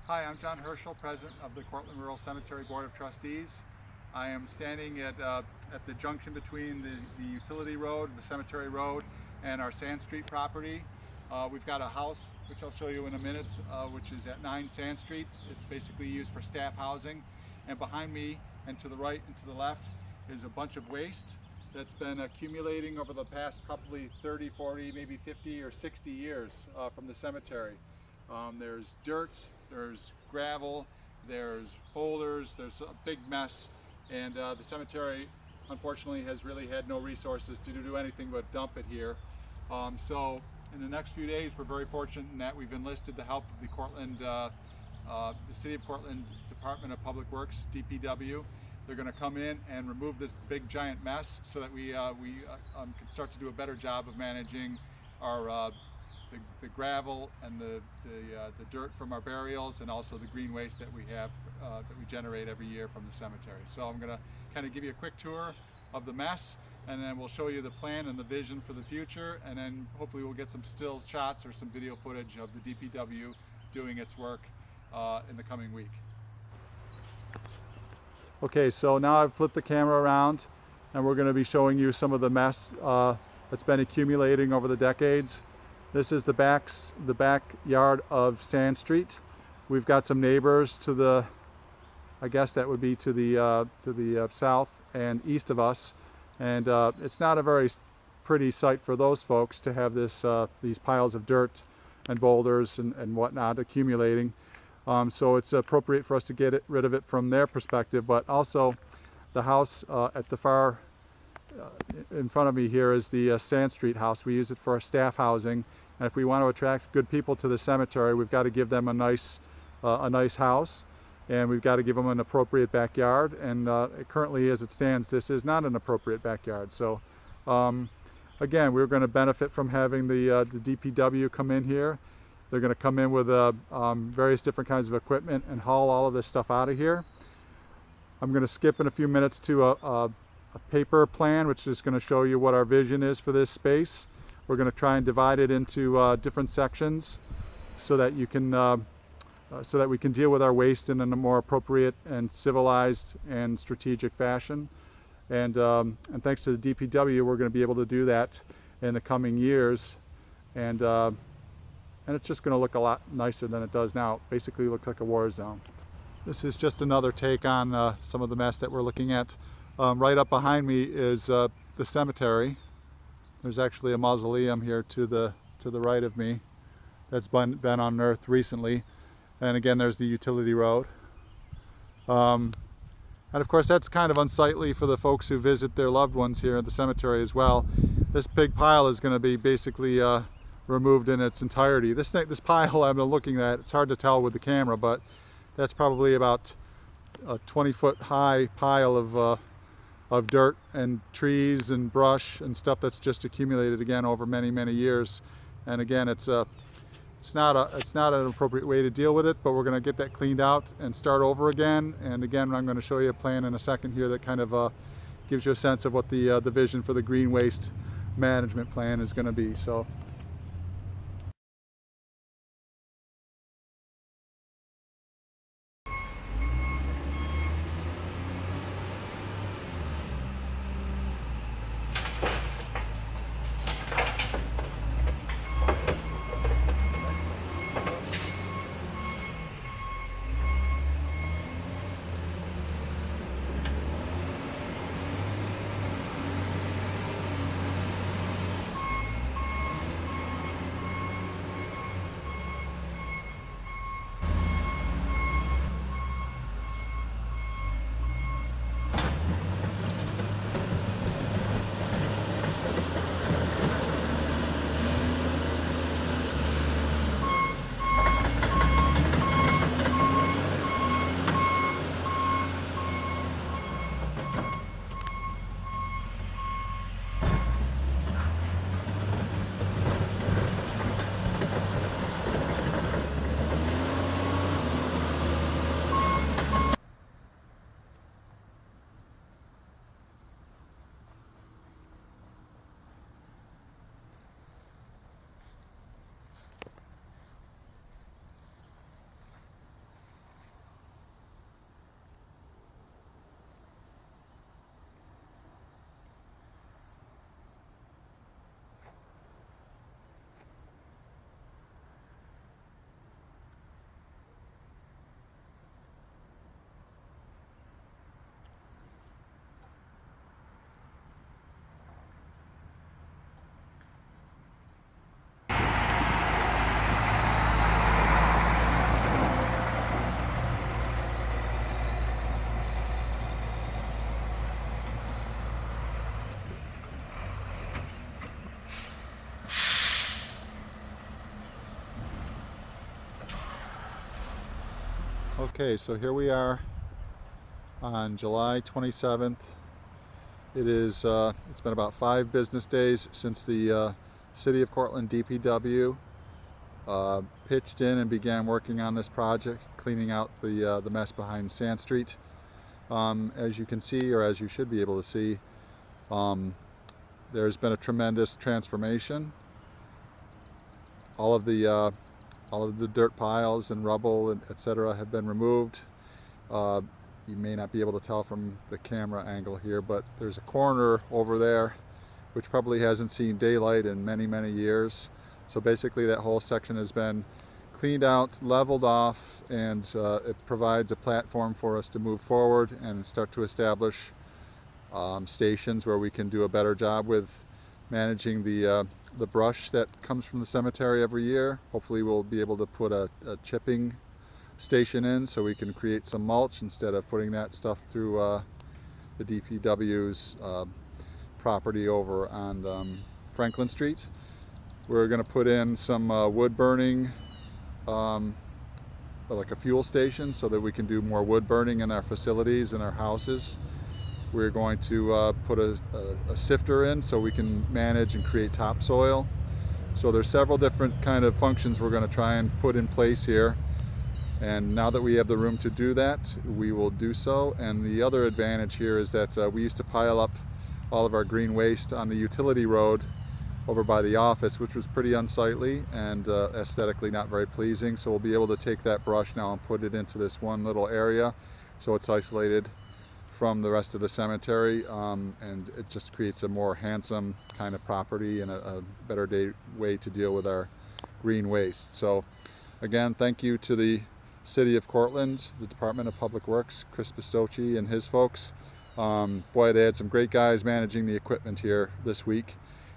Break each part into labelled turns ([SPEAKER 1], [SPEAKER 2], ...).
[SPEAKER 1] Hi, I'm John Herschel, President of the Cortland Rural Cemetery Board of Trustees. I am standing at the junction between the utility road, the cemetery road, and our Sand Street property. We've got a house, which I'll show you in a minute, which is at 9 Sand Street. It's basically used for staff housing. And behind me, and to the right and to the left, is a bunch of waste that's been accumulating over the past probably 30, 40, maybe 50 or 60 years from the cemetery. There's dirt, there's gravel, there's boulders, there's a big mess, and the cemetery unfortunately has really had no resources to do anything but dump it here. So in the next few days, we're very fortunate in that we've enlisted the help of the City of Cortland Department of Public Works, DPW. They're going to come in and remove this big giant mess so that we can start to do a better job of managing our the gravel and the dirt from our burials, and also the green waste that we have that we generate every year from the cemetery. So I'm going to kind of give you a quick tour of the mess, and then we'll show you the plan and the vision for the future, and then hopefully we'll get some still shots or some video footage of the DPW doing its work in the coming week. Okay, so now I've flipped the camera around, and we're going to be showing you some of the mess that's been accumulating over the decades. This is the backyard of Sand Street. We've got some neighbors to the, I guess that would be to the south and east of us, and it's not a very pretty sight for those folks to have these piles of dirt and boulders and whatnot accumulating. So it's appropriate for us to get rid of it from their perspective, but also the house at the far in front of me here is the Sand Street house. We use it for our staff housing, and if we want to attract good people to the cemetery, we've got to give them a nice house, and we've got to give them an appropriate backyard, and currently as it stands, this is not an appropriate backyard. So again, we're going to benefit from having the DPW come in here. They're going to come in with various different kinds of equipment and haul all of this stuff out of here. I'm going to skip in a few minutes to a paper plan, which is going to show you what our vision is for this space. We're going to try and divide it into different sections so that you can, so that we can deal with our waste in a more appropriate and civilized and strategic fashion. And thanks to the DPW, we're going to be able to do that in the coming years. And it's just going to look a lot nicer than it does now. It basically looks like a war zone. This is just another take on some of the mess that we're looking at. Right up behind me is the cemetery. There's actually a mausoleum here to the right of me that's been unearthed recently. And again, there's the utility road. And of course, that's kind of unsightly for the folks who visit their loved ones here at the cemetery as well. This big pile is going to be basically removed in its entirety. This pile I've been looking at, it's hard to tell with the camera, but that's probably about a 20-foot high pile of dirt and trees and brush and stuff that's just accumulated again over many years. And again, it's not an appropriate way to deal with it, but we're going to get that cleaned out and start over again. And again, I'm going to show you a plan in a second here that kind of gives you a sense of what the vision for the green waste management plan is going to be. So. Okay, so here we are on July 27th. It's been about 5 business days since the City of Cortland DPW pitched in and began working on this project, cleaning out the mess behind Sand Street. As you can see, or as you should be able to see, there's been a tremendous transformation. All of the dirt piles and rubble and etc. have been removed. You may not be able to tell from the camera angle here, but there's a corner over there which probably hasn't seen daylight in many years. So basically that whole section has been cleaned out, leveled off, and it provides a platform for us to move forward and start to establish stations where we can do a better job with managing the brush that comes from the cemetery every year. Hopefully we'll be able to put a chipping station in so we can create some mulch instead of putting that stuff through the DPW's property over on Franklin Street. We're going to put in some wood burning, like a fuel station, so that we can do more wood burning in our facilities and our houses. We're going to put a sifter in so we can manage and create topsoil. So there's several different kind of functions we're going to try and put in place here. And now that we have the room to do that, we will do so. And the other advantage here is that we used to pile up all of our green waste on the utility road over by the office, which was pretty unsightly and aesthetically not very pleasing. So we'll be able to take that brush now and put it into this one little area so it's isolated from the rest of the cemetery, and it just creates a more handsome kind of property and a better way to deal with our green waste. So again, thank you to the City of Cortland, the Department of Public Works, Chris Bistocchi and his folks. Boy, they had some great guys managing the equipment here this week,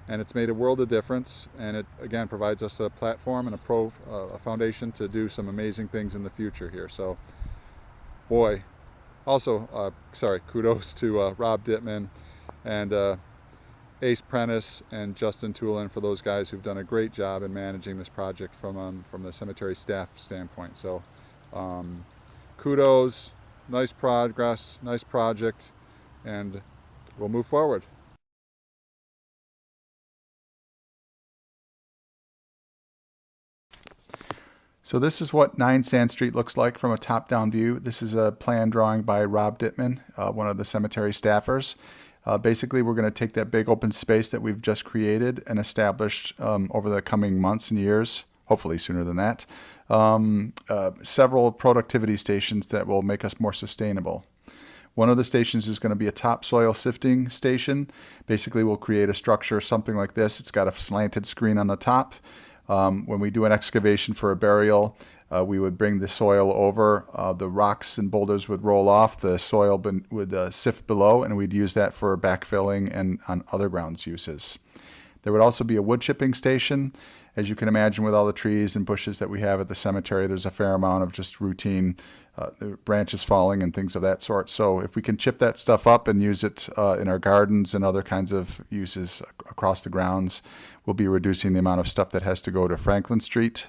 [SPEAKER 1] and it's made a world of difference, and it again provides us a platform and a foundation to do some amazing things in the future here. So boy, also kudos to Rob Dittman and Ace Prentice and Justin Toulin for those guys who've done a great job in managing this project from the cemetery staff standpoint. So kudos, nice progress, nice project, and we'll move forward. So this is what 9 Sand Street looks like from a top-down view. This is a plan drawing by Rob Dittman, one of the cemetery staffers. Basically, we're going to take that big open space that we've just created and established over the coming months and years, hopefully sooner than that, several productivity stations that will make us more sustainable. One of the stations is going to be a topsoil sifting station. Basically, we'll create a structure, something like this. It's got a slanted screen on the top. When we do an excavation for a burial, we would bring the soil over. The rocks and boulders would roll off. The soil would sift below, and we'd use that for backfilling and on other grounds uses. There would also be a wood chipping station. As you can imagine, with all the trees and bushes that we have at the cemetery, there's a fair amount of just routine branches falling and things of that sort. So if we can chip that stuff up and use it in our gardens and other kinds of uses across the grounds, we'll be reducing the amount of stuff that has to go to Franklin Street.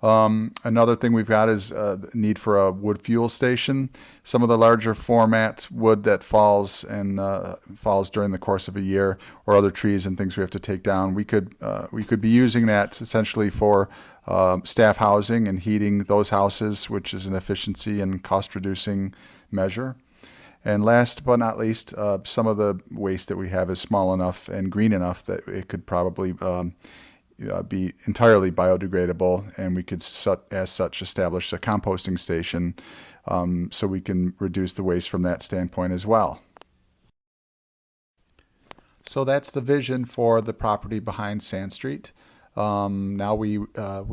[SPEAKER 1] Another thing we've got is the need for a wood fuel station. Some of the larger format wood that falls during the course of a year, or other trees and things we have to take down, we could be using that essentially for staff housing and heating those houses, which is an efficiency and cost reducing measure. And last but not least, some of the waste that we have is small enough and green enough that it could probably be entirely biodegradable, and we could as such establish a composting station so we can reduce the waste from that standpoint as well. So that's the vision for the property behind Sand Street. Now we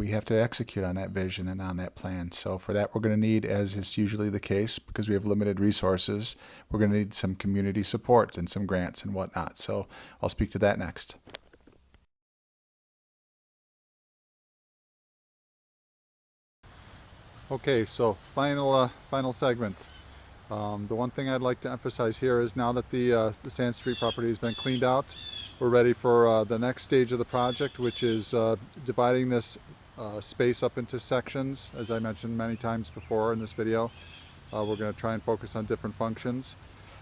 [SPEAKER 1] have to execute on that vision and on that plan. So for that, we're going to need, as is usually the case, because we have limited resources, we're going to need some community support and some grants and whatnot. So I'll speak to that next. Okay, so final segment. The one thing I'd like to emphasize here is now that the Sand Street property has been cleaned out, we're ready for the next stage of the project, which is dividing this space up into sections, as I mentioned many times before in this video. We're going to try and focus on different functions.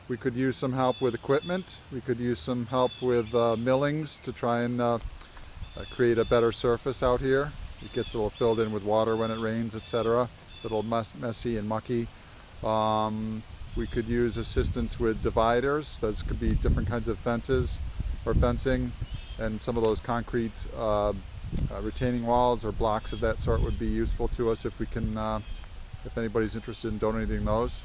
[SPEAKER 1] We could use some help with equipment. We could use some help with millings to try and create a better surface out here. It gets a little filled in with water when it rains, etc. A little messy and mucky. We could use assistance with dividers. Those could be different kinds of fences or fencing, and some of those concrete retaining walls or blocks of that sort would be useful to us if we can, if anybody's interested in donating those.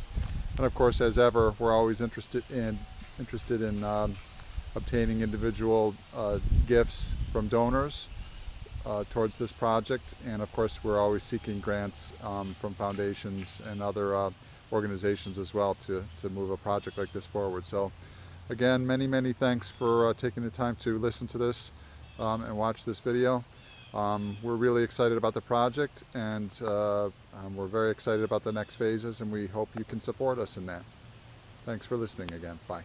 [SPEAKER 1] And of course, as ever, we're always interested in obtaining individual gifts from donors towards this project. And of course, we're always seeking grants from foundations and other organizations as well to move a project like this forward. So again, many thanks for taking the time to listen to this and watch this video. We're really excited about the project, and we're very excited about the next phases, and we hope you can support us in that. Thanks for listening again. Bye.